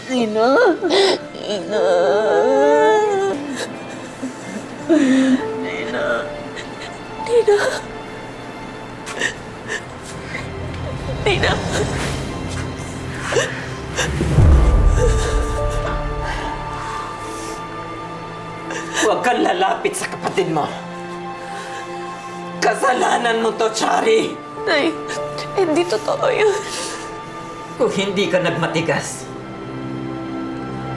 Nino! Nino! Nino! Huwag kang lalapit sa kapatid mo. Kasalanan mo to, Chari. Nay, hindi totoo yun. Kung hindi ka nagmatigas,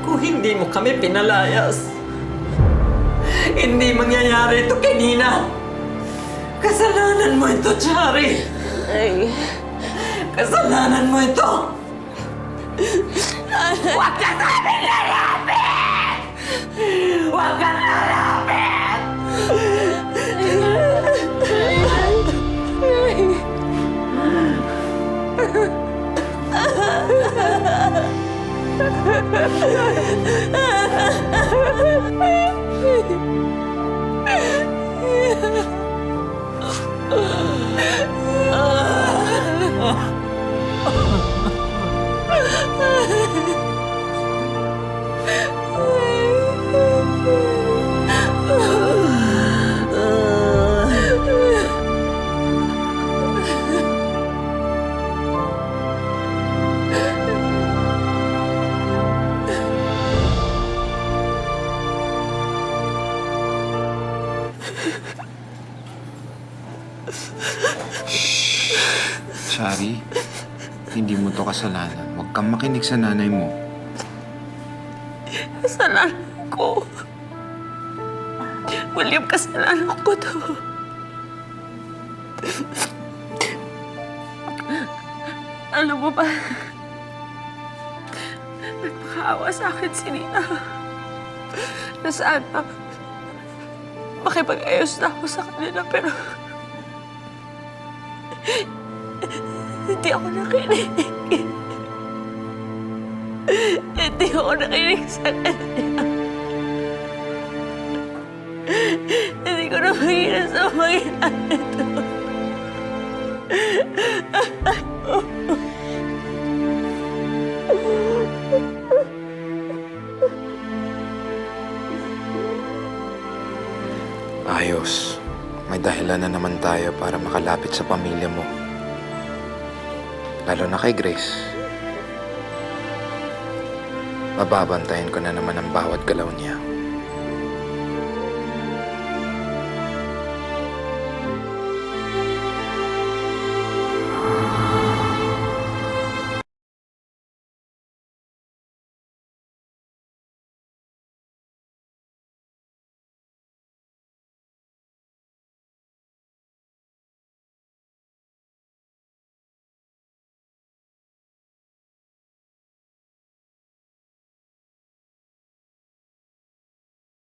kung hindi mo kami pinalayas, hindi mangyayari ito kay Nina. Kasalanan mo ito, Chari. Nay, Kasalanan mo ito. Huwag ka sa amin lalapit! Huwag ka lalapit! Shari, hindi mo to kasalanan. Huwag kang makinig sa nanay mo. kasalanan ko. William, kasalanan ko to. Alam mo ba, nagpakaawa sa akin si Nina. Na sana makipag-ayos na ako sa kanila, pero hindi ako nakinig. Hindi ako nakinig sa kanya. Hindi ko na mahina sa mangyayari ito. Ayos. May dahilan na naman tayo para makalapit sa pamilya mo. Lalo na kay Grace. Mababantayan ko na naman ang bawat galaw niya.